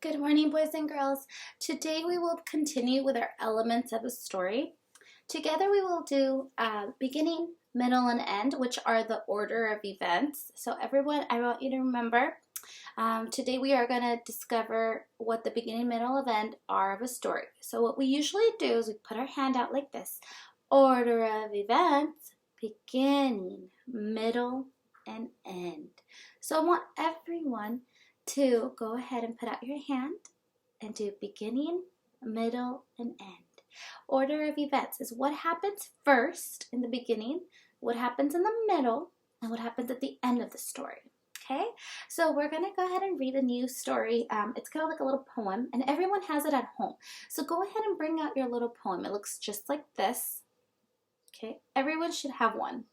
Good morning, boys and girls. Today we will continue with our elements of a story. Together we will do beginning, middle, and end, which are the order of events. So everyone, I want you to remember, today we are going to discover what the beginning, middle, and end are of a story. So what we usually do is we put our hand out like this. Order of events, beginning, middle, and end. So I want everyone to go ahead and put out your hand and do beginning, middle, and end. Order of events is what happens first in the beginning, what happens in the middle, and what happens at the end of the story. Okay, so we're going to go ahead and read a new story. It's kind of like a little poem, and everyone has it at home. So go ahead and bring out your little poem. It looks just like this. Okay, everyone should have one.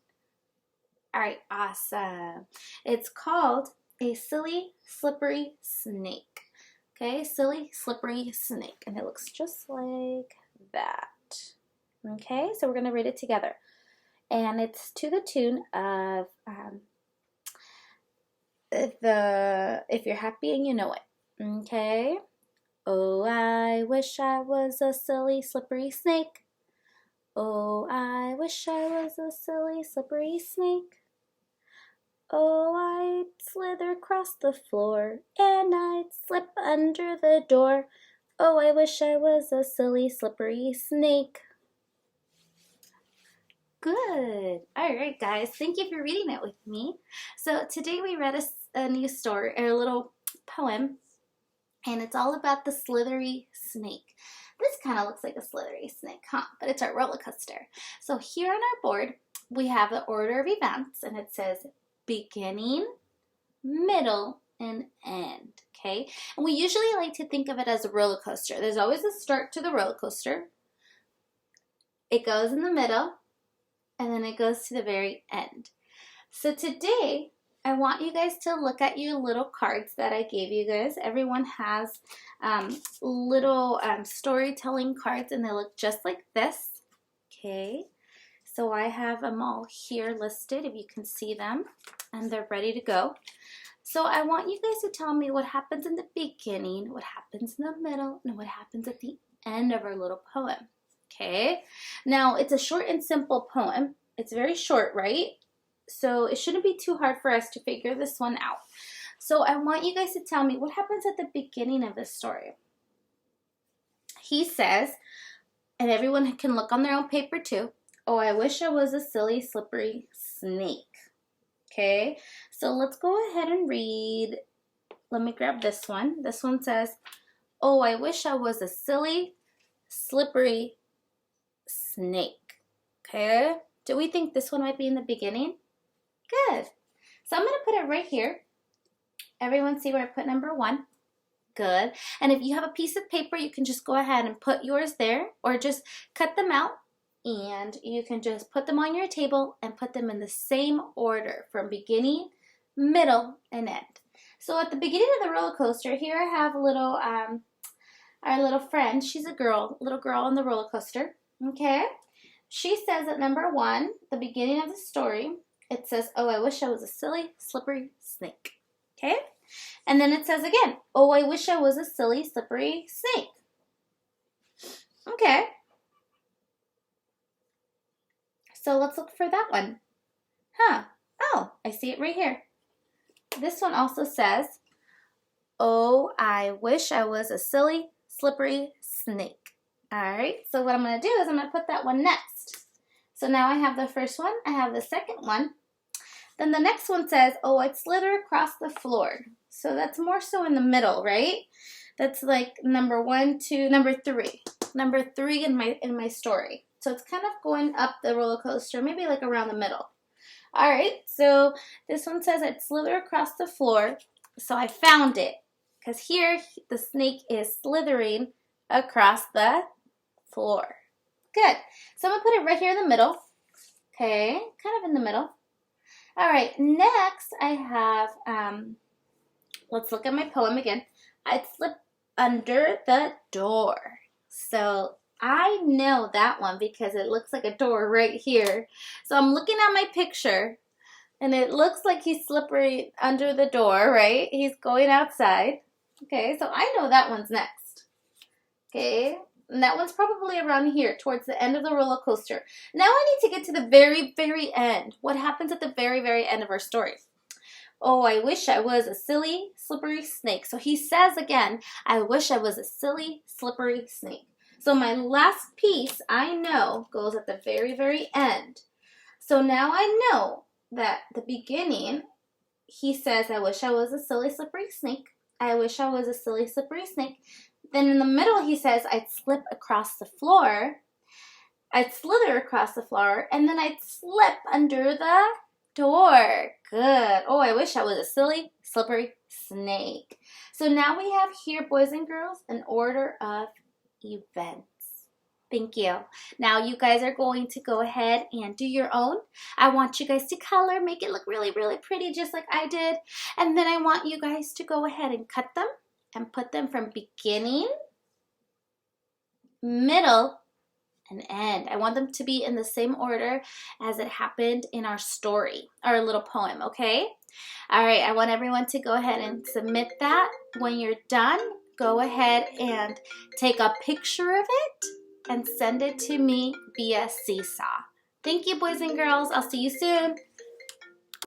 All right, awesome. It's called A Silly Slippery Snake. Okay, silly slippery snake, and it looks just like that. Okay, so we're going to read it together, and it's to the tune of If You're Happy and You Know It. Okay. Oh, I wish I was a silly slippery snake. Oh, I wish I was a silly slippery snake. Oh, I'd slither across the floor, and I'd slip under the door. Oh, I wish I was a silly, slippery snake. Good. All right, guys. Thank you for reading it with me. So today we read a new story, or a little poem, and it's all about the slithery snake. This kind of looks like a slithery snake, huh? But it's a roller coaster. So here on our board, we have the order of events, and it says beginning, middle, and end, okay? And we usually like to think of it as a roller coaster. There's always a start to the roller coaster. It goes in the middle, and then it goes to the very end. So today, I want you guys to look at your little cards that I gave you guys. Everyone has little storytelling cards, and they look just like this, okay? So I have them all here listed, if you can see them, and they're ready to go. So I want you guys to tell me what happens in the beginning, what happens in the middle, and what happens at the end of our little poem, okay? Now, it's a short and simple poem. It's very short, right? So it shouldn't be too hard for us to figure this one out. So I want you guys to tell me what happens at the beginning of the story. He says, and everyone can look on their own paper too, oh, I wish I was a silly, slippery snake. Okay, so let's go ahead and read. Let me grab this one. This one says, oh, I wish I was a silly, slippery snake. Okay, do we think this one might be in the beginning? Good. So I'm going to put it right here. Everyone see where I put number 1? Good. And if you have a piece of paper, you can just go ahead and put yours there, or just cut them out. And you can just put them on your table and put them in the same order from beginning, middle, and end. So at the beginning of the roller coaster, here I have a little, our little friend. She's a girl, little girl on the roller coaster. Okay. She says at number 1, the beginning of the story, it says, oh, I wish I was a silly, slippery snake. Okay. And then it says again, oh, I wish I was a silly, slippery snake. Okay. So let's look for that one. Huh. Oh, I see it right here. This one also says, oh, I wish I was a silly, slippery snake. All right, so what I'm going to do is I'm going to put that one next. So now I have the first one. I have the second one. Then the next one says, oh, I'd slither across the floor. So that's more so in the middle, right? That's like number 1, 2, number 3. Number 3 in my story. So it's kind of going up the roller coaster, maybe like around the middle. All right, so this one says I'd slither across the floor. So I found it, because here the snake is slithering across the floor. Good. So I'm going to put it right here in the middle. Okay, kind of in the middle. All right, next I have, let's look at my poem again. I'd slip under the door. So I know that one because it looks like a door right here. So I'm looking at my picture, and it looks like he's slippery under the door, right? He's going outside. Okay, so I know that one's next. Okay, and that one's probably around here towards the end of the roller coaster. Now I need to get to the very, very end. What happens at the very, very end of our story? Oh, I wish I was a silly, slippery snake. So he says again, I wish I was a silly, slippery snake. So my last piece, I know, goes at the very, very end. So now I know that the beginning, he says, I wish I was a silly, slippery snake. I wish I was a silly, slippery snake. Then in the middle, he says, I'd slip across the floor. I'd slither across the floor, and then I'd slip under the door. Good. Oh, I wish I was a silly, slippery snake. So now we have here, boys and girls, an order of events. Thank you. Now you guys are going to go ahead and do your own. I want you guys to color, make it look really, really pretty, just like I did. And then I want you guys to go ahead and cut them and put them from beginning, middle, and end. I want them to be in the same order as it happened in our story, our little poem, okay? All right, I want everyone to go ahead and submit that. When you're done, go ahead and take a picture of it and send it to me via Seesaw. Thank you, boys and girls. I'll see you soon.